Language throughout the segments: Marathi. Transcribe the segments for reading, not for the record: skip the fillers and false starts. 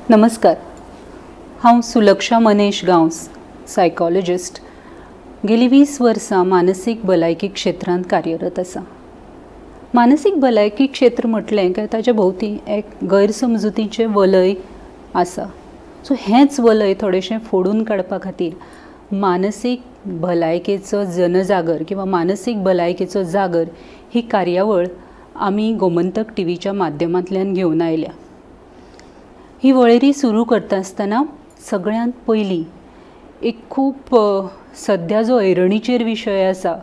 नमस्कार. हांव सुलक्षा मनेश गांवस, सायकॉलॉजिस्ट. गेली 20 वर्सां मानसीक भलायकी क्षेत्रांत कार्यरत आसा. मानसीक भलायकी क्षेत्र म्हटलें काय ताचे भोवती एक गैरसमजुतीचें वलय आसा. सो हेंच वलय थोडेंशें फोडून काडपा खातीर मानसीक भलायकेचो जनजागर किंवा मानसीक भलायकेचो जागर ही कार्यावळ आमी गोमंतक टीव्हीच्या माध्यमांतल्यान घेवन आयल्या. ही वळेरी सुरू करता आसतना सगळ्यांत पयलीं एक खूब सद्या जो ऐरणीचेर विशय आसा,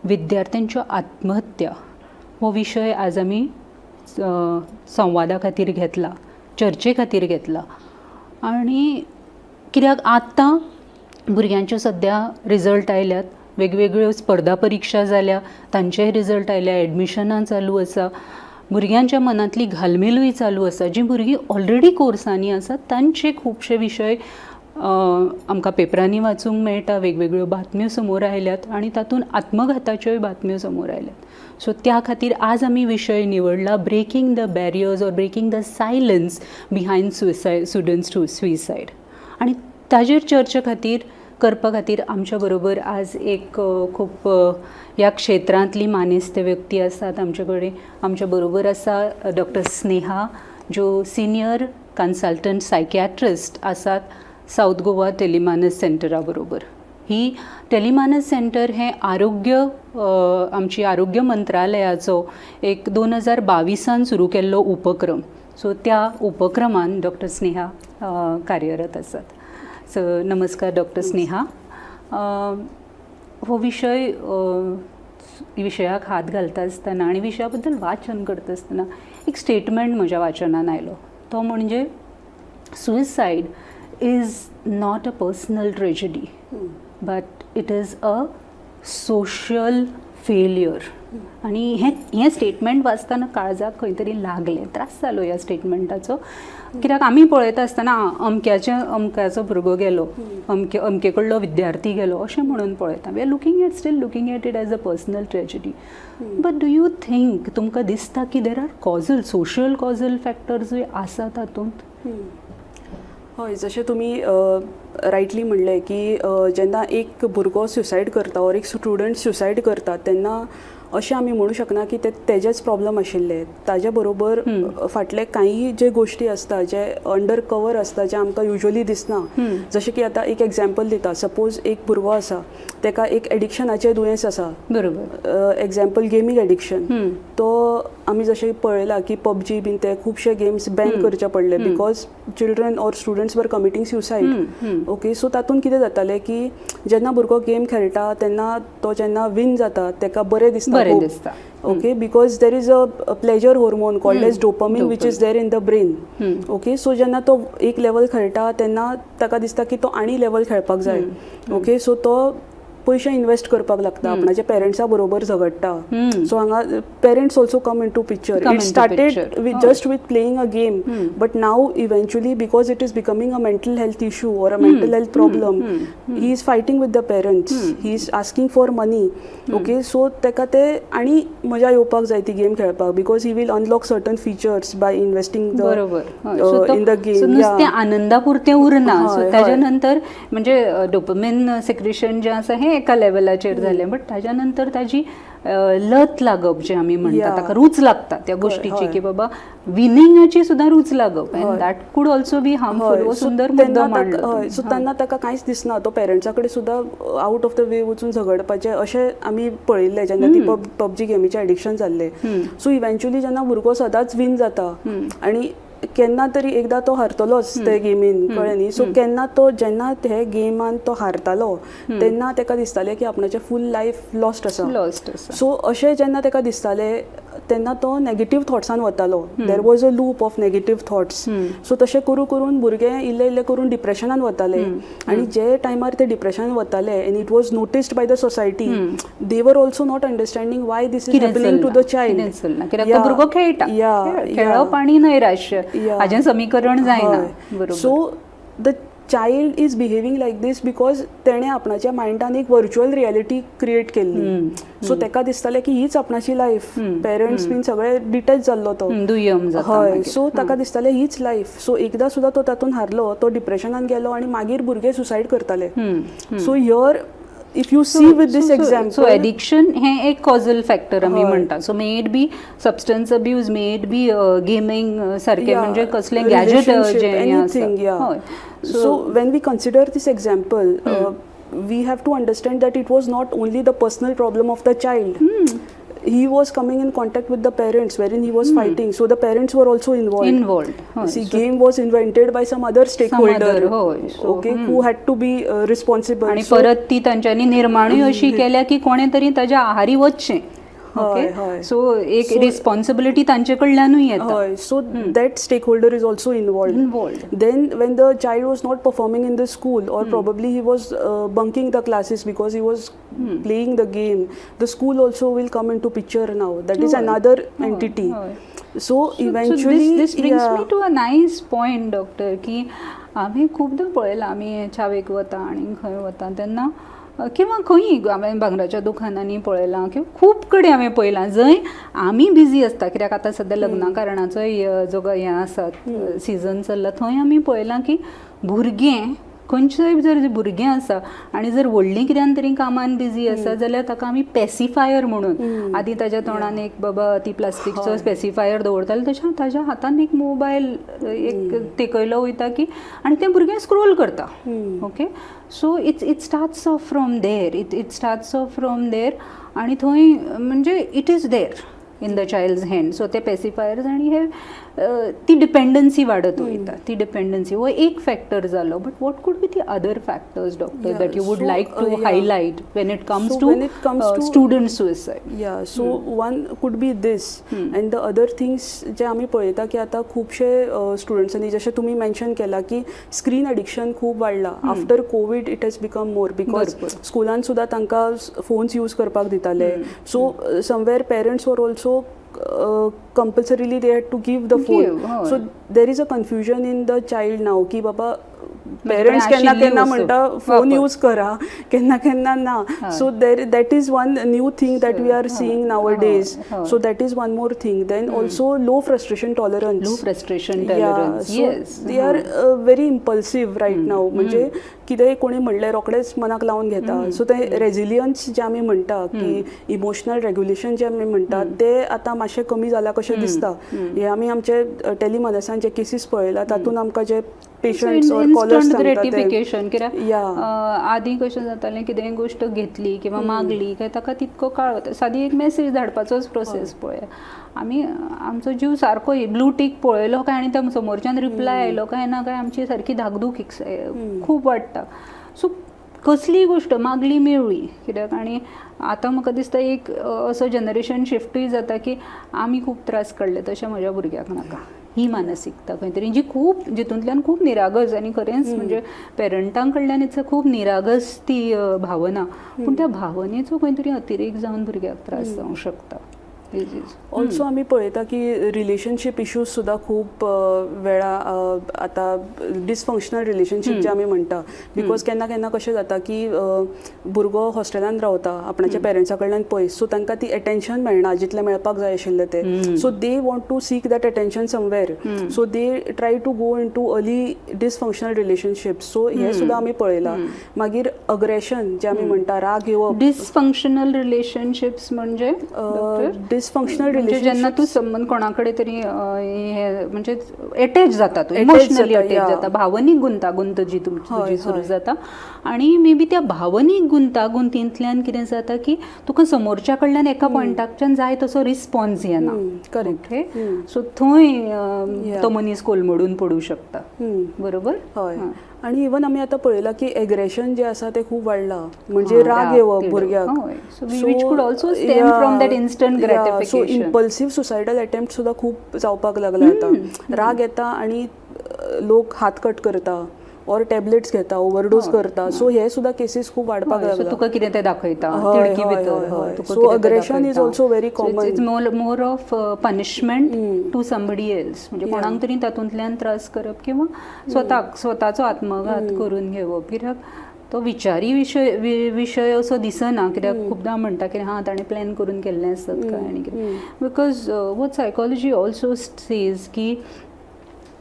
विद्यार्थ्यांच्यो आत्महत्या, हो विशय आज आमी संवादा खातीर घेतला, चर्चे खातीर घेतला. आनी कित्याक आतां भुरग्यांच्यो सद्या रिजल्ट आयल्यात, वेगवेगळ्यो स्पर्धा परिक्षा जाल्या, तांचेय रिजल्ट आयल्या, एडमिशनां चालू आसा, भुरग्यांच्या मनांतली घालमेलूय चालू आसा. जीं भुरगीं ऑलरेडी कोर्सांनी आसात तांचे खुबशे विशय आमकां पेपरांनी वाचूंक मेळटा, वेगवेगळ्यो बातम्यो समोर आयल्यात आनी तातूंत आत्मघाताच्योय बातम्यो समोर आयल्यात. सो त्या खातीर आज आमी विशय निवडला, breaking the barriers or breaking the silence behind students to suicide. आनी ताजेर चर्चे करपा खातीर आमच्या बरोबर आज एक खूब ह्या क्षेत्रांतली मानेस्त व्यक्ती आसात आमचे कडेन. आमच्या बरोबर आसा डॉक्टर स्नेहा, ज्यो सिनियर कन्सल्टंट सायकियाट्रिस्ट आसात साऊथ गोवा टेलिमानस सेंटरा बरोबर. ही टेलिमानस सेंटर हें आमची आरोग्य मंत्रालयाचो एक 2022 सुरू केल्लो उपक्रम. सो त्या उपक्रमान डॉक्टर स्नेहा कार्यरत आसात. सो नमस्कार डॉक्टर स्नेहा. हो विशयाक हात घालता आसतना आनी विशया बद्दल वाचन करता आसतना एक स्टेटमेंट म्हज्या वाचनान आयलो. तो म्हणजे suicide is not a personal tragedy but it is a social failure. आनी हें स्टेटमेंट वाचतना काळजाक खंय तरी लागलें, त्रास जालो ह्या स्टेटमेंटाचो. कित्याक आमी पळयता आसतना अमक्याचो भुरगो गेलो, अमके कडलो विद्यार्थी गेलो अशें म्हणून पळयता. We are still looking at it as a personal tragedy. But do you think, तुमकां दिसता की देर आर सोशल कॉजल फॅक्टर्सूय आसा तातूंत? हय, जशें तुमी रायटली म्हणलें की जेन्ना एक भुरगो सुसायड करता ऑर एक स्टुडंट सुसायड करता तेन्ना अशें आमी म्हणूंक शकना की तेजेच प्रॉब्लम आशिल्ले. ताजे बरोबर फाटले काही जे गोश्टी आसता जे अंडर कवर आसता जे आमकां युजली दिसना. जशें की आतां एक एग्जाम्पल दिता. सपोज एक भुरगो आसा, ताका एक एडिक्शनाचें दुयेंस आसा, बरोबर, एग्जाम्पल गेमींग एडिक्शन. तो आमी जशें पळयलां की पबजी बीन ते खुबशे गेम्स बॅन करचे पडले बिकॉज चिल्ड्रन ऑर स्टुडंट्स वर कमिटींग सुसायड. ओके, सो तातूंत कितें जातालें की जेन्ना भुरगो गेम खेळटा तेन्ना तो जेन्ना विन जाता ताका बरें दिसता. Okay, because there is a pleasure hormone called as dopamine which is there in the brain. Okay, so जेन्ना तो एक लेवल खेळटा तेन्ना ताका दिसता की तो आनी लेवल खेळपाक जाय. ओके, सो तो पयशे इन्वेस्ट करपाक लागता, आपणाच्या पेरंट्सा बरोबर झगडटा. सो हांगा parents also come into picture. It started just with playing a game, but now eventually because it is becoming a mental health issue or a mental health problem, he is fighting with the parents, he is asking for money. Okay, so ताका ते आनी मजा येवपाक जाय ती गेम खेळपाक because he will unlock certain features by investing in the game. आनंदा पुरते उरना. ताच्या नंतर म्हणजे डोपामाइन सेक्रेशन जे आसा हे एका लेवलाचेर जालें, बट ताच्या नंतर ताजी लत लागप जे आमी म्हणटा, ताका रूच लागता त्या गोश्टीची की बाबा विनिंगाची सुद्दां रूच लागप, and that could also be harmful. हो सुंदर मुद्दो मांडलो. सो तेन्ना ताका कांयच दिसना, तो पेरंट्सा कडेन सुद्दां आवट ऑफ द वे वचून झगडपाचें अशें आमी पळयल्लें जेन्ना ती पबजी गेमीचें एडिक्शन जाल्लें. सो इव्हेंच्युअली जेन्ना भुरगो सदांच विन जाता आनी केन्ना तरी एकदां तो हारतलोच ते गेमीन, कळ्ळें न्ही. सो केन्ना तो जेन्ना ते गेमान तो हारतालो तेन्ना ताका दिसतालें की आपणाचें फूल लायफ लॉस्ट आसा. सो अशें जेन्ना ताका दिसतालें तेन्ना तो नेगेटीव थॉट्सान वतालो. There was a loop of negative thoughts. So तशें करून करून भुरगे इल्ले इल्ले करून डिप्रेशनान वताले. आनी जे टायमार ते डिप्रेशनान वताले and it was noticed by the society, they were also not understanding why this is happening to the child. भुरगो खेळटा, खेळप आनी नैराश्य हाजें समीकरण जायना. So the child is behaving like this because तेणें आपणाच्या मायंडान एक वर्च्युअल रियलिटी क्रिएट केल्ली. सो ताका दिसतालें की हीच आपणाची लायफ, पेरंट्स बीन सगळे डिटॅच जाल्लो तो, दुय्यम जाता हय. सो ताका दिसतालें हीच लायफ. सो एकदां सुद्दां तो तातूंत हारलो, तो डिप्रेशनान गेलो आनी मागीर भुरगे सुसायड करताले. So here if you see with this so example, addiction हे एक कॉजल फॅक्टर आमी म्हणटा. So may it be substance abuse, may it be gaming सारखे, म्हणजे कसले गॅजेट जे anything, yeah. So when we consider this example, we have to understand that it was not only the personal problem of the child. He was coming in contact with the parents wherein he was fighting, so the parents were also involved. See, game was invented by some other stakeholder, okay, who had to be responsible. आणि परत ती तांच्यांनी निर्माणूय अशी केल्या की कोणे तरी ताच्या आहारी वचचें. ओके, सो एक रिस्पॉन्सिबिलिटी तांचे कडल्यानूय येता. So that stakeholder is also involved. Then when the child was not performing in the school, or probably he was bunking the classes because he was playing the game, the school also will come into picture now. That is another entity. So eventually this brings me to a nice point, doctor, की आम्ही खूपदा पळयलां, आमी चावेक वता आनी खंय वता तेन्ना किंवा खंयी हांवें भांगराच्या दुकानांनी पळयलां, किंवा खूब कडेन हांवें पळयलां जंय आमी बिजी आसता, कित्याक आतां सद्या लग्ना कारणाचो जो हें आसा सिजन चल्ला, थंय आमी पळयलां की भुरगें खंयचेय जर भुरगें आसा आनी जर व्हडलीं कित्यान तरी कामान बिजी आसा जाल्यार ताका आमी पॅसिफायर म्हणून, आदीं ताच्या तोंडान एक बाबा ती प्लास्टिकचो पॅसिफायर दवरताले, तशें ताच्या हातान एक मोबायल एक तेकयलो वयता की, आनी तें भुरगें स्क्रोल करता. Okay, so it starts off from there, it starts off from there, आनी थंय म्हणजे it is there in the child's hand. So ते पॅसिफायर्स आनी हे ती डिपेंडन्सी वाडत वयता, ती डिपेंडन्सी हो एक फॅक्टर जालो. But what could be the other factors, doctor, that you would like to highlight when it comes to student suicide? Yeah, so one could be this, and the other things जे आमी पळयता की आतां खुबशे स्टुडंट्सांनी, जशें तुमी मेन्शन केलां की स्क्रीन एडिक्शन खूब वाडलां. After Covid it has become more, because स्कुलान सुद्दां तांकां फोन्स यूज करपाक दिताले. So somewhere parents were also compulsorily they had to give the phone. So there is a confusion in the child now की बाबा पेरेंट्स केन्ना केन्ना म्हणटा फोन यूज करा, केन्ना केन्ना ना. So that is one new thing that we are seeing nowadays. So that is one more thing. Then also low frustration tolerance. Yes. So they are very impulsive right now. म्हणजे कितेंय कोणी म्हणलें रोखडेंच मनाक लावन घेता. सो ते रेजिलियन्स जे आमी म्हणटा की इमोशनल रेग्युलेशन जे आमी म्हणटा ते आतां मातशें कमी जालां कशें दिसता. हे आमी आमचे टेलिमॅडिसन जे केसीस पळयला तातूंत आमकां जे पेशंट्स ऑर कॉलर्स ग्रेटिफिकेशन, कित्याक आदीं कशें जातालें, कितेंय गोश्ट घेतली किंवा मागली काय ताका तितको काळ वता, सादी एक मेसेज धाडपाचोच प्रोसेस पळय, आमी आमचो जीव सारको ब्लू टीक पळयलो काय आनी त्या समोरच्यान रिप्लाय आयलो काय ना काय आमची सारकी धाकधूक खूब वाडटा. सो कसलीय गोश्ट मागली मेळ्ळी, कित्याक आनी आतां म्हाका दिसता एक असो जनरेशन शिफ्टूय जाता की आमी खूब त्रास काडले तशें म्हज्या भुरग्याक नाका, ही मानसिकता खंय तरी जी खूब जितूंतल्यान खूब निरागस, आनी खरेंच म्हणजे पेरंटां कडल्यान इट्स खूब निरागस ती भावना, पूण त्या भावनेचो खंय तरी अतिरेक जावन भुरग्याक त्रास जावंक शकता. ऑल्सो आमी पळयता की रिलेशनशीप इश्यूज सुद्दां खूब वेळा आतां डिसफंक्शनल रिलेशनशीप जे आमी म्हणटा, बिकॉज केन्ना केन्ना कशें जाता की भुरगो हॉस्टेलान रावता आपणाच्या पेरंट्सा कडल्यान पयस, सो तांकां ती अटेन्शन मेळना जितलें मेळपाक जाय आशिल्लें तें. So they want to seek that attention somewhere, so they try to go into early dysfunctional relationships. So हें सुद्दां आमी पळयलां. मागीर अग्रेशन जे आमी म्हणटा, राग येवप. डिसफंक्शनल रिलेशनशिप्स म्हणजे डिसफंक्शनल रिलेशन जेन्ना तूं संबंध कोणाकडे तरी म्हणजे अटॅच जाता, तूं इमोशनली अटॅच जाता, भावनीक गुंतागुंत जी तुजी सुरू जाता, आणि मे बी त्या भावनीक गुंतागुंतींतल्यान कितें जाता की तुका समोरच्या कडल्यान एका पॉयंटाच्यान जाय तसो रिस्पॉन्स येना. करेक्ट. सो थंय तो मनीस कोलमडून पडूं शकता. बरोबर. हय. आणि इवन आमी आतां पळयलां की एग्रेशन जे आसा तें खूब वाडलां, म्हणजे राग येवप भुरग्याक. सो इम्पल्सिव्ह सुसायडल अटेम्प्ट सुद्दां खूब जावपाक लागला आतां. राग येता आनी लोक हात कट करता, ऑर टॅबलेट्स घेता ओवरडोस करता सो हे सुद्धा केसीस खूप वाडपाक सो लागला. तुका कितें तें दाखयता हय, तिडकी हय, भितर हय, हय, हय. तुका So कितें तें aggression is दाखयता. also very So common. it's more of punishment to somebody else. म्हणजे कोणाक तरी तातूंतल्यान त्रास करप किंवा स्वताचो आत्मघात करून घेवप. कित्याक तो विचारी विशय असो दिसना, कित्याक खुबदां म्हणटा की हां ताणें प्लॅन करून केल्लें आसत काय आनी कितें. Because what psychology also says की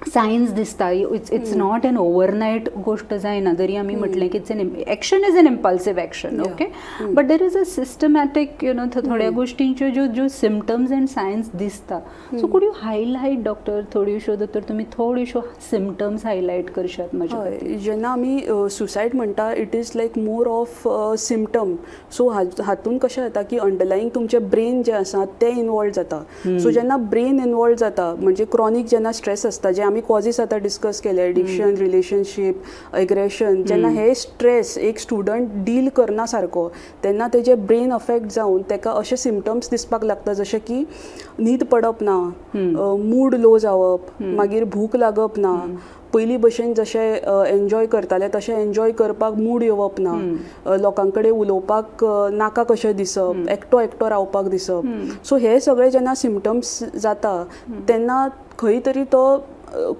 सायन्स दिसता इट्स नॉट एन ओवरनायट गोष्ट जायना. जरी आमी म्हटलें की action is an impulsive action, okay, but there is a systematic थोड्या गोष्टींच्यो ज्यो सिम्पटम्स एंड सायन्स दिसता. So could you highlight doctor थोड्योश्यो दोतोर तुमी थोड्योश्यो सिम्पटम्स हायलायट करशात म्हज्या खातीर? जेन्ना आमी सुसायड म्हणटा it is like more of symptom. So हातून कशें जाता की अंडरलायींग तुमचें ब्रेन जें आसा तें इनवॉल्व जाता. सो जेन्ना ब्रेन इनवॉल्व जाता म्हणजे क्रॉनीक जेन्ना स्ट्रेस आसता जे आमी कॉजीस आतां डिस्कस केले, एडिक्शन, रिलेशनशीप, एग्रेशन, जेन्ना हे स्ट्रेस एक स्टुडंट डील करना सारको तेन्ना तेजे ब्रेन अफेक्ट जावन तेका अशे सिम्पटम्स दिसपाक लागता जशे की न्हीद पडप ना, मूड लो जावप, मागीर भूक लागप ना, पयलीं भशेन जशें एन्जॉय करताले तशें एन्जॉय करपाक मूड येवप ना, लोकां कडेन उलोवपाक नाका कशें दिसप, एकटो एकटो रावपाक दिसप. सो हे सगळे जेन्ना सिम्पटम्स जाता तेन्ना खंय तरी तो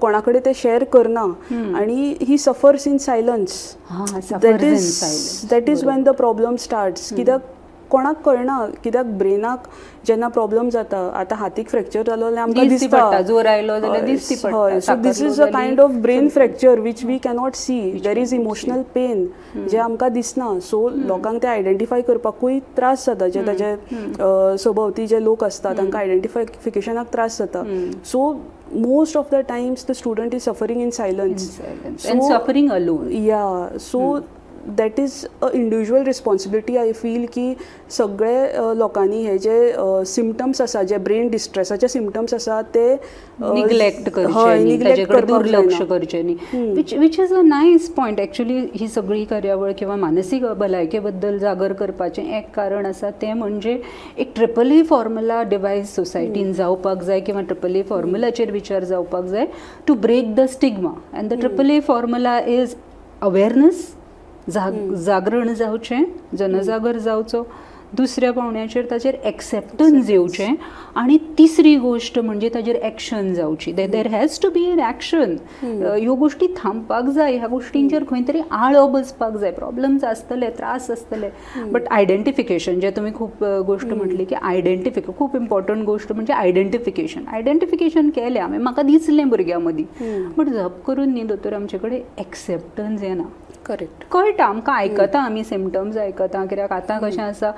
कोणा कडेन ते शेअर करना आनी ही suffers in silence. That is Wien the problem starts. कित्याक कोणाक कळना, कित्याक ब्रेनाक जेन्ना प्रॉब्लम जाता, आतां हातीक फ्रॅक्चर जालो जाल्यार आमकां दिसता जोर आयलो जाल्यार दिसती पडटा. So this is a kind of brain fracture which we cannot see. There is emotional pain जे आमकां दिसना. सो लोकांक ते आयडेंटिफाय करपाकूय त्रास जाता. जे ताजे सभोवती जे लोक आसता तांकां आयडेंटिफिकेशनाक त्रास जाता. So most of the times the student is suffering in silence. And suffering alone. Yeah, so that is a individual responsibility. I feel की सगळे लोकांनी हे जे सिम्पटम्स आसा, जे ब्रेन डिस्ट्रेसाचे सिम्पटम्स आसा ते निग्लेक्ट करचे न्ही, ताजे कडेन दुर्लक्ष करचें न्ही. Which is a nice point. Actually ही सगळी कार्यावळ किंवा मानसीक भलायके बद्दल जागर करपाचें एक कारण आसा तें म्हणजे एक AAA फॉर्म्युला डिवायस सोसायटीन जावपाक जाय किंवा AAA फॉर्म्युलाचेर विचार जावपाक जाय to break the stigma. And the AAA formula is awareness, जागरण जावचें, जनजागर जावचो, दुसऱ्या पावण्याचेर ताचेर एक्सेप्टन्स येवचें, आनी तिसरी गोश्ट म्हणजे ताचेर एक्शन जावची. There has to be an action. ह्यो गोश्टी थांबपाक जाय, ह्या गोश्टींचेर खंय तरी आळो बसपाक जाय. प्रॉब्लम्स आसतले, त्रास आसतले, बट आयडेंटिफिकेशन जे तुमी खूब गोश्ट म्हटली की खूब इम्पॉर्टंट गोश्ट म्हणजे आयडेंटिफिकेशन केलें हांवें, म्हाका दिसलें भुरग्यां मदीं, बट झप करून न्ही दोतोर आमचे कडेन एक्सेप्टन्स येना. करेक्ट. कळटा आमकां, आयकता आमी सिम्पटम्स आयकता, कित्याक आतां कशें आसा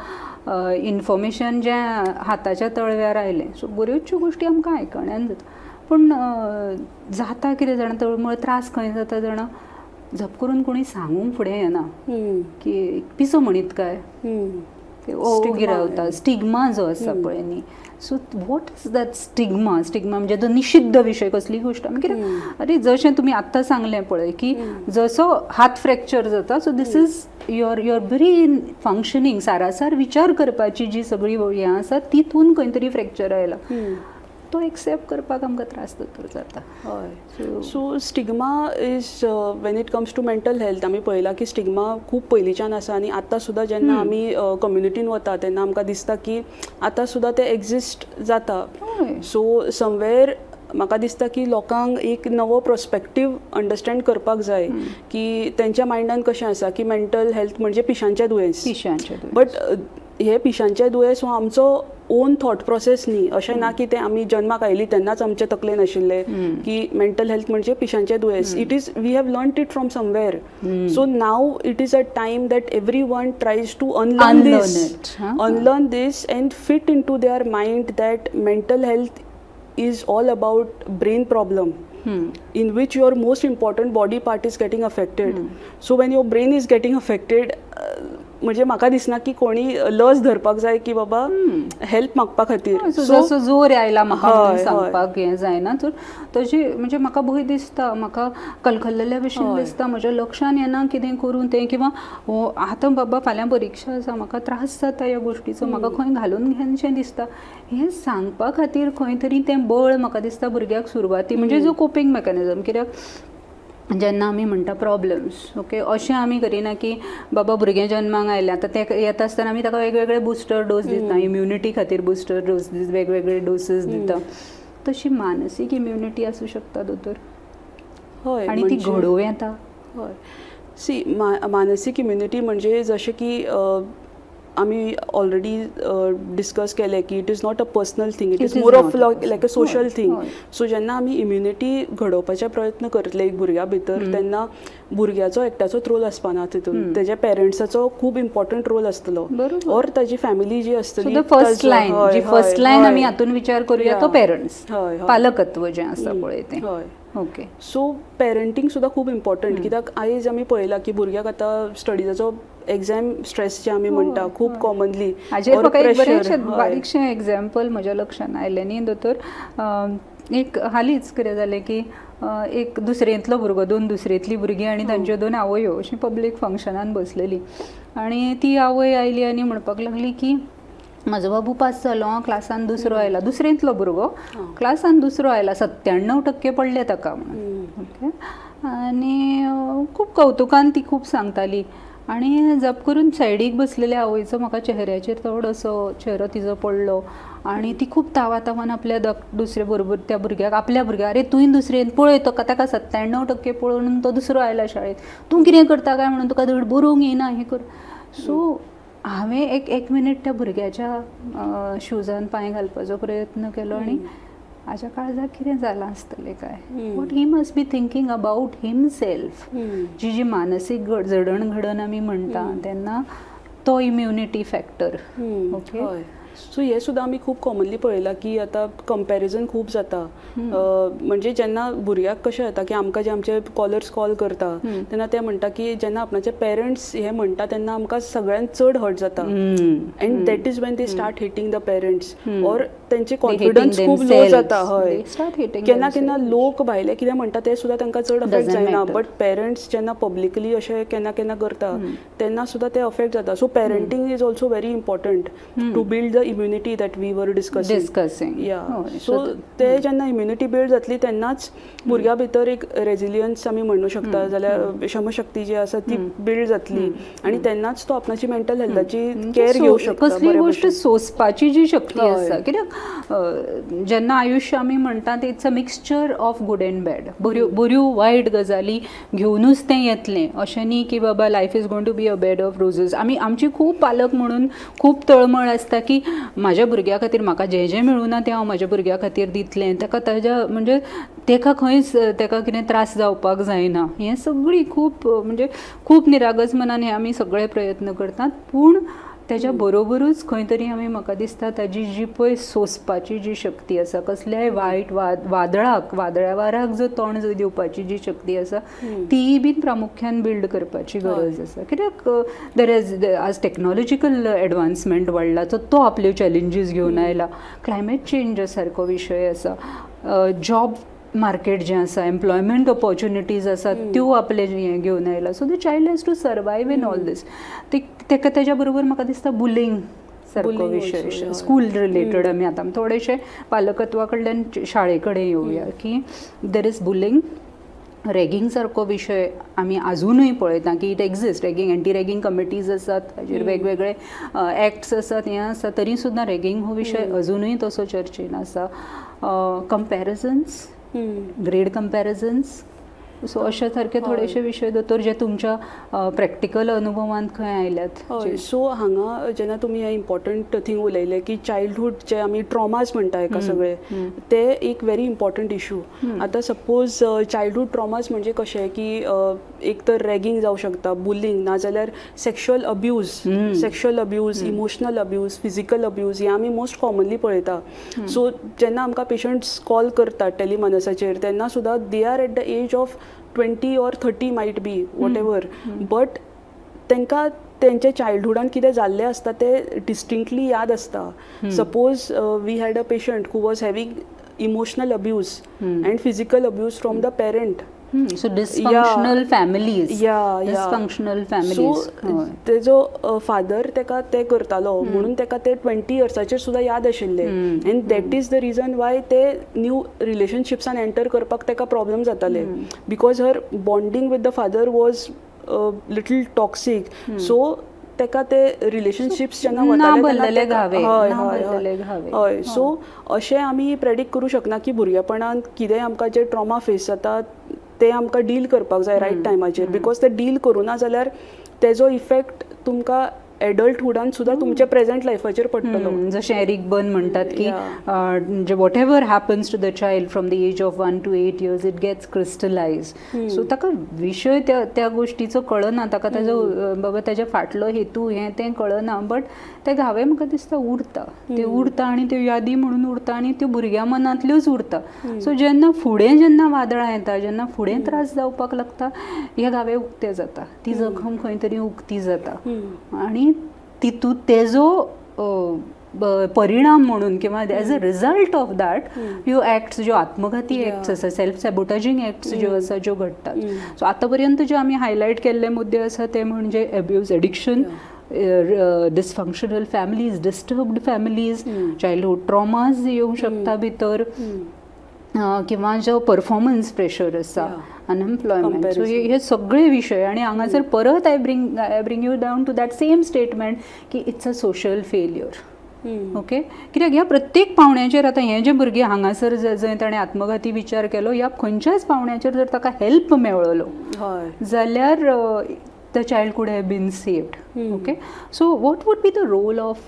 इन्फॉर्मेशन जें हाताच्या तळव्यार आयलें, सो बऱ्योचश्यो गोश्टी आमकां आयकण्यान जाता. पूण जाता कितें जाणा, तळमळ त्रास खंय जाता जाणा, झप करून कोणी सांगूंक फुडें येना की पिसो म्हणीत काय, ओगी रावता, स्टिग्मा जो आसा पळय न्ही. So what is that stigma म्हणजे तो निषिद्ध विशय, कसली गोश्ट आमी कित्याक अरे जशें तुमी आत्तां सांगलें पळय की जसो हात फ्रॅक्चर जाता, so this is your brain functioning, सारासार विचार करपाची जी सगळी हें आसा तितून खंय तरी फ्रॅक्चर आयला. तो एक्सेप्ट करपाक आमकां त्रास जाता. हय. So stigma is when it comes to mental health आमी पळयलां की स्टिग्मा खूब पयलींच्यान आसा आनी आतां सुद्दां जेन्ना आमी कम्युनिटीन वता तेन्ना आमकां दिसता की आतां सुद्दां ते एक्जिस्ट जाता. सो समवेर म्हाका दिसता की लोकांक एक नवो पर्स्पेक्टीव अंडरस्टँड करपाक जाय की तेंच्या मायंडान कशें आसा की मेंटल हेल्थ म्हणजे पिशांचें दुयेंस. बट हे पिशांचें दुयेंस हो आमचो ओन थॉट प्रोसेस न्ही. अशें ना की तें आमी जन्माक आयलीं तेन्नाच आमचे तकलेन आशिल्लें की मेंटल हेल्थ म्हणजे पिशांचें दुयेंस. It is we have learned it from somewhere. So now it is a time that everyone tries to unlearn this and fit into their mind that mental health is all about brain problem in which your most important body part is getting affected. So when your brain is getting affected, म्हणजे म्हाका दिसना की कोणी लस धरपाक जाय की बाबा हेल्प मागपा खातीर. जसो जोर आयला म्हाका सांगपाक हें जायना, तर तशी म्हणजे म्हाका भंय दिसता, म्हाका कलकल्लेल्या भशेन दिसता, म्हज्या लक्षान येना कितें करूं तें, किंवा आतां बाबा फाल्यां परिक्षा आसा, म्हाका त्रास जाता ह्या गोश्टीचो, म्हाका खंय घालून घेनशें दिसता. हें सांगपा खातीर खंय तरी तें बळ म्हाका दिसता भुरग्याक सुरवाती म्हणजे जो कोपिंग मेकॅनिझम. कित्याक जेन्ना आमी म्हणटा प्रॉब्लम्स ओके अशें आमी करिना की बाबा भुरगें जल्माक आयलें आतां तें येता आसतना आमी ताका वेगवेगळे बुस्टर डोस दिता इम्युनिटी खातीर बुस्टर डोस वेगवेगळे डोसीस दिता तशी मानसीक इम्युनिटी आसूं शकता दोतोर हय आनी ती घडोवं येता हय सी मानसीक इम्युनिटी म्हणजे जशें की आमी ऑलरेडी डिस्कस केलें की it is not a personal thing it is more of like a social thing so जेन्ना आमी इम्युनिटी घडोवपाचे प्रयत्न करतले एक भुरग्या भितर तेन्ना भुरग्याचो एकट्याचोच रोल आसपाना तितून तेज्या पेरंट्साचो खूब इम्पॉर्टंट रोल आसतलो और ताजी फॅमिली जी आसतली फर्स्ट लायन आमी हातून विचार करूया तो पेरंट्स पालकत्व जें आसा पळय तें ओके सो पेरंटींग सुद्दां खूब इम्पॉर्टंट कित्याक आयज आमी पळयलां की भुरग्याक आतां स्टडीजाचो एग्जाम स्ट्रेस जे आमी म्हणटा खूब कॉमनली हाजेर म्हाका एक बरेंशें बारीकशें एग्जाम्पल म्हज्या लक्षांत आयलें न्ही दोतोर एक हालींच कितें जालें की एक दुसरेंतलो भुरगो 2 दुसरेंतलीं भुरगीं आनी तांच्यो 2 आवयो अशीं पब्लीक फंक्शनान बसलेलीं आनी ती आवय आयली आनी म्हणपाक लागली की म्हजो बाबू पास जालो क्लासान दुसरो आयला दुसरेंतलो भुरगो क्लासान दुसरो आयला 97% पडले ताका म्हणून ओके आनी खूब कौतुकान ती खूब सांगताली आनी जप करून सायडीक बसलेल्या आवयचो म्हाका चेहऱ्याचेर थोडोसो चेहरो तिजो पडलो आनी ती खूब तावान आपल्या दुसरे बरोबर त्या भुरग्याक आपल्या भुरग्याक अरे तुवें दुसरेन पळय तो ताका 97% पळोवन तो दुसरो आयला शाळेंत तूं कितें करता काय म्हणून तुका धड बरोवंक येना हें कर सो हांवें एक मिनीट त्या भुरग्याच्या शूजान पांय घालपाचो प्रयत्न केलो आनी हाज्या काळजाक कितें जालां आसतलें काय what he must be thinking about himself जी मानसीक जडणघडण आमी म्हणटा तेन्ना तो इम्युनिटी फॅक्टर ओके सो हे सुद्दां आमी खूब कॉमनली पळयलां की आतां कंपॅरिजन खूब जाता म्हणजे जेन्ना भुरग्याक कशें जाता की आमकां जे आमचे कॉलर्स कॉल करता तेन्ना ते म्हणटा की जेन्ना आपणाचे पेरंट्स हे म्हणटा तेन्ना आमकां सगळ्यांत चड हर्ट जाता and that is when they start hitting the parents or तेंचे कॉन्फिडन्स खूब लो जाता हय केन्ना केन्ना लोक भायले कितें म्हणटा ते सुद्दां तांकां चड अफेक्ट जायना बट पेरंट्स जेन्ना पब्लिकली अशें केन्ना केन्ना करता तेन्ना सुद्दां ते अफेक्ट जाता so parenting is also very important to build the immunity that we were discussing yeah so ते जेन्ना इम्युनिटी बिल्ड जातली तेन्नाच भुरग्या भितर एक रेजिलियन्स आमी म्हणू शकता जाल्यार क्षमशक्ती जी आसा ती बिल्ड जातली आनी तेन्नाच तो आपणाची मेंटल हेल्थाची केअर घेवं शकता कसली गोश्ट सोंसपाची जी शक्ती आसा कित्याक जेन्ना आयुश्य आमी म्हणटा ते it's a mixture of good end bad बऱ्यो वायट गजाली घेवनूच तें येतलें अशें न्ही की बाबा life is going to be a bed of roses आमची खूब पालक म्हणून खूब तळमळ आसता की म्हाज्या भुरग्या खातीर म्हाका जें मेळूना तें हांव म्हाज्या भुरग्या खातीर दितलें ताका ताज्या म्हणजे ताका खंयच ताका कितें त्रास जावपाक जायना हें सगळी खूब म्हणजे खूब निरागस मनान हे आमी सगळे प्रयत्न करतात पूण त्याच्या बरोबरूच खंय तरी आमी म्हाका दिसता ताजी जी पळय सोंसपाची जी शक्ती आसा कसल्याय वायट वादळ्या वाराक जो तोंड दिवपाची जी शक्ती आसा ती बीन प्रामुख्यान बिल्ड करपाची गरज आसा कित्याक देर इज आज टेक्नॉलॉजिकल एडवान्समेंट वाडला तो आपल्यो चॅलेंजीस घेवन आयला क्लायमेट चेंज सारको विशय आसा जॉब मार्केट जें आसा एम्प्लॉयमेंट ऑपॉर्च्युनिटीज आसात त्यो आपले हें घेवन आयला so the child has to survive in all this तेका तेज्या बरोबर म्हाका दिसता बुलिंग सारको विशय स्कूल रिलेटेड आमी आतां थोडेशे पालकत्वा कडल्यान शाळे कडेन येवया की देर इज बुलिंग रॅगिंग सारको विशय आमी आजुनूय पळयता की it exist ragging anti ragging committees आसात हाजेर वेगवेगळे एक्ट्स आसात हें आसा तरी सुद्दां रॅगिंग हो विशय अजुनूय तसो चर्चेन आसा कंपॅरिजन्स ग्रेड कंपॅरिजन्स सो अशे सारके थोडेशे विशय दोतोर जे तुमच्या प्रॅक्टिकल अनुभवान खंय आयल्यात सो हांगा जेन्ना तुमी हें इम्पॉर्टंट थिंग उलयलें की चायल्डहूड जे आमी ट्रॉमाज म्हणटा हेका सगळे ते एक व्हेरी इम्पॉर्टंट इशू आतां सपोज चायल्डहूड ट्रॉमाज म्हणजे कशें की एक तर रॅगिंग जावं शकता बुलिंग नाजाल्यार sexual abuse emotional abuse physical abuse हे आमी मोस्ट कॉमनली पळयता सो जेन्ना आमकां पेशंट्स कॉल करतात टेलिमानसाचेर तेन्ना सुद्दां they are at the age of 20 or 30 might be whatever but तांकां तेंचे चायल्डहूडान कितें जाल्लें आसता तें डिस्टिंक्टली याद आसता suppose we had a patient who was having emotional abuse and physical abuse from the parent so dysfunctional families dysfunctional families so तेजो फादर तेका ते करतालो म्हणून तेका ते 20 इयर्साचेर सुद्दां याद आशिल्ले end that is the region Y ते न्यू रिलेशनशिप्सान एंटर करपाक तेका प्रॉब्लम जाताले because her bonding with the father was little toxic so तेका ते रिलेशनशिप्स जेन्ना हय सो अशें आमी प्रेडिक्ट करूं शकना की भुरगेपणांत कितेंय आमकां जे ट्रॉमा फेस जाता ते आमकां डील करपाक जाय रायट टायमाचेर बिकॉज ते डील करूना जाल्यार तेजो इफेक्ट तुमकां एडल्टहुडान सुद्दां तुमच्या प्रेझेंट लायफाचेर पडटलो. जशें एरिक बर्न म्हणटात की म्हणजे whatever happens to the child from the age of 1 to 8 years it gets crystallize. So ताका विशय त्या गोष्टीचो कळना, ताका ताजो बाबा ताज्या फाटलो हेतू हें तें कळना, बट ते घावे म्हाका दिसता उरता, ते उरता आनी त्यो यादी म्हणून उरता आनी त्यो भुरग्यां मनांतल्योच उरता. सो जेन्ना वादळां येता, जेन्ना फुडें त्रास जावपाक लागता, हे घावे उक्ते जाता, ती जखम खंय तरी उक्ती जाता आनी तितून तेजो परिणाम म्हणून किंवा as a result of that ह्यो एक्ट्स ज्यो आत्मघाती एक्ट्स आसा, सेल्फ सॅबोटाजींग एक्ट्स ज्यो आसा ज्यो घडटात. सो आतां पर्यंत जे आमी हायलायट केल्ले मुद्दे आसा ते म्हणजे abuse, addiction, dysfunctional families, disturbed families, childhood traumas येवंक शकता भितर, किंवा जो परफॉर्मन्स प्रेशर आसा, अनएम्प्लॉयमेंट. सो हे सगळे विशय आनी हांगासर परत I bring you down to that same statement की it's a social failure. Okay, कित्याक ह्या प्रत्येक पावण्याचेर आतां हे जे भुरगे हांगासर जंय ताणें आत्मघाती विचार केलो, ह्या खंयच्याच पावण्याचेर जर ताका हेल्प मेळलो जाल्यार the child could have been saved. Okay, so what would be the role of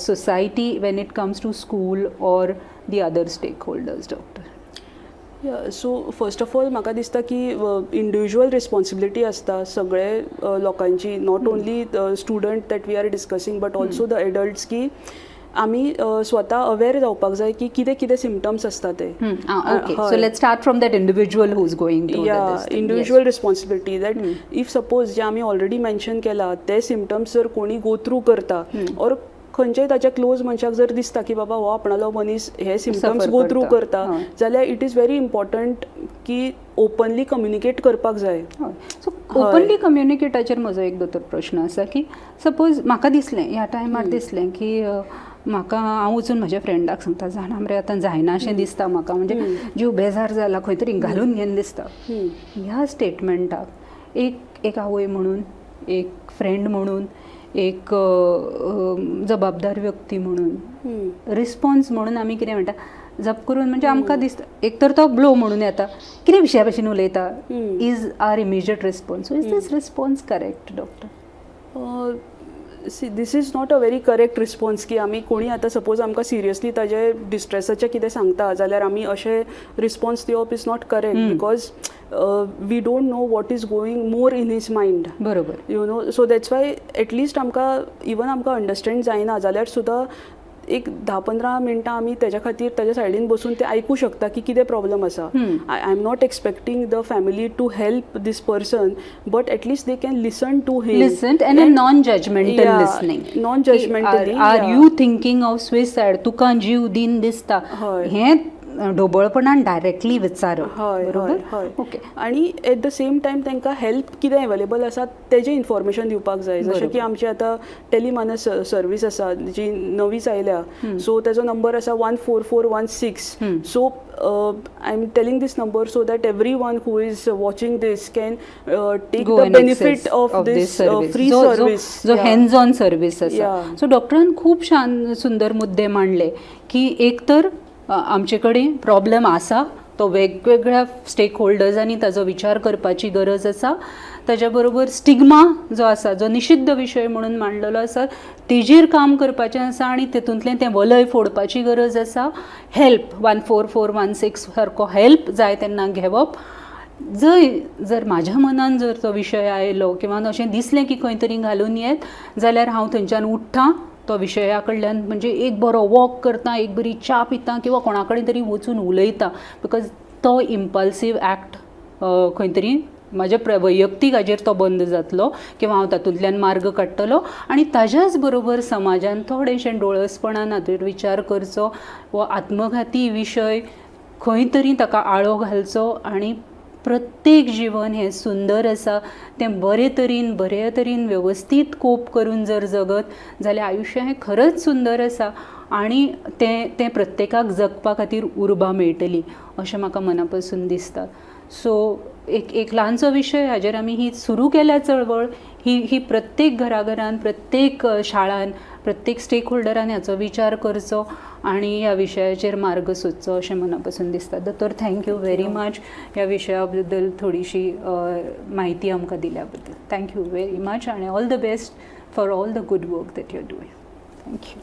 society when it comes to school or the other stakeholders, doctor? So first of all म्हाका दिसता की इंडिविज्युअल रिस्पॉन्सिबिलिटी आसता सगळे लोकांची, not only student that we are discussing but also the adults, की आमी स्वता अवेअर जावपाक जाय की कितें कितें सिम्पटम्स आसता ते. So let's start from that individual who is going through this. Individual responsibility that if suppose जे आमी ऑलरेडी मेन्शन केला ते सिम्पटम्स जर कोणी गो थ्रू करता ऑर खंयच्याय ताच्या क्लोज मनशाक जर दिसता की बाबा हो आपणालो मनीस हे सिम्पटम्स गो थ्रू करता जाल्यार इट इज व्हेरी इम्पॉर्टंट की ओपनली कम्युनिकेट करपाक जाय. सो ओपनली कम्युनिकेटाचेर म्हजो एक दोतोर प्रश्न आसा की सपोज म्हाका दिसलें ह्या टायमार दिसलें की म्हाका हांव वचून म्हज्या फ्रेंडाक सांगता, जाणा मरे आतां जायना अशें दिसता म्हाका, म्हणजे जीव बेजार जाला, खंय तरी घालून घेवन दिसता. ह्या स्टेटमेंटाक एक आवय म्हणून, एक फ्रेंड म्हणून, एक जबाबदार व्यक्ती म्हणून, रिस्पॉन्स म्हणून आमी कितें म्हणटा जप करून, म्हणजे आमकां दिसता एक तर तो ब्लो म्हणून येता, कितें विशया भशेन उलयता, is our immediate response. So is this response correct, doctor? See this is not a very correct response की आमी कोणी आतां सपोज आमकां सिरियसली ताजे डिस्ट्रेसाचें कितें सांगता जाल्यार आमी अशें रिस्पॉन्स दिवप is not correct because we don't know what is going more in his mind. बरोबर, you know. So that's why at least आमकां इवन आमकां अंडरस्टँड जायना जाल्यार सुद्दां एक 10-15 मिनटां आमी तेज्या खातीर ताज्या सायडीन बसून ते आयकूं शकता की कितें प्रॉब्लम आसा. I am not expecting the family to help this person but at least they can listen to him. Listen and a non judgmental listening. Non judgmentally. Are you thinking of suicide, तुका जीव दिन दिसता, हें ढोबळपणान डायरेक्टली विचारप. हय. ओके. आनी एट द सेम टायम तांकां हेल्प कितें अवेलेबल आसा तेजें इन्फॉर्मेशन दिवपाक जाय. जशें की आमची आतां टेलिमानस सर्वीस आसा जी नवीच आयल्या, सो तेजो नंबर आसा 14416. So I am telling this number so that everyone who is watching this can take the benefit of this free service. जो हँड्स ऑन सर्वीस आसा. सो डॉक्टरान खूब छान सुंदर मुद्दे मांडले की एक तर आमचे कडेन प्रॉब्लेम आसा तो वेगवेगळ्या स्टेक होल्डर्सांनी ताजो विचार करपाची गरज आसा. ताच्या बरोबर स्टिग्मा जो आसा, जो निषिद्ध विशय म्हणून मांडलेलो आसा, तेजेर काम करपाचें आसा आनी तितूंतलें तें वलय फोडपाची गरज आसा. हेल्प 14416 सारको हेल्प जाय तेन्ना घेवप. जर म्हाज्या मनान जर तो विशय आयलो किंवा अशें दिसलें की खंय तरी घालून येत जाल्यार हांव थंयच्यान उठ्ठां, तो विशया कडल्यान म्हणजे एक बरो वॉक करता, एक बरी च्या पिता किंवा कोणा कडेन तरी वचून उलयता, बिकॉज तो इम्पल्सीव एक्ट खंय तरी म्हाज्या वैयक्तीक हाजेर तो बंद जातलो किंवा हांव तातूंतल्यान मार्ग काडटलो. आनी ताज्याच बरोबर समाजान थोडेशें डोळसपणान हातूंत विचार करचो, वो आत्मघाती विशय खंय तरी ताका आळो घालचो आनी प्रत्येक जिवन हें सुंदर आसा, तें बरे तरेन वेवस्थीत कोप करून जर जगत जाल्यार आयुश्य हें खरंच सुंदर आसा आनी तें प्रत्येकाक जगपा खातीर उर्बा मेळटली अशें म्हाका मना पासून दिसता. सो एक ल्हानसो विशय हाजेर आमी ही सुरू केल्या चळवळ ही प्रत्येक घराघरान, प्रत्येक शाळान, प्रत्येक स्टेक होल्डरान हाचो विचार करचो आनी ह्या विशयाचेर मार्ग सोदचो अशें मना पासून दिसता. दोतोर थँक्यू व्हेरी मच ह्या विशया बद्दल थोडीशी म्हायती आमकां दिल्या बद्दल. थँक्यू व्हेरी मच आनी all the best for all the good work that you are doing. Thank you.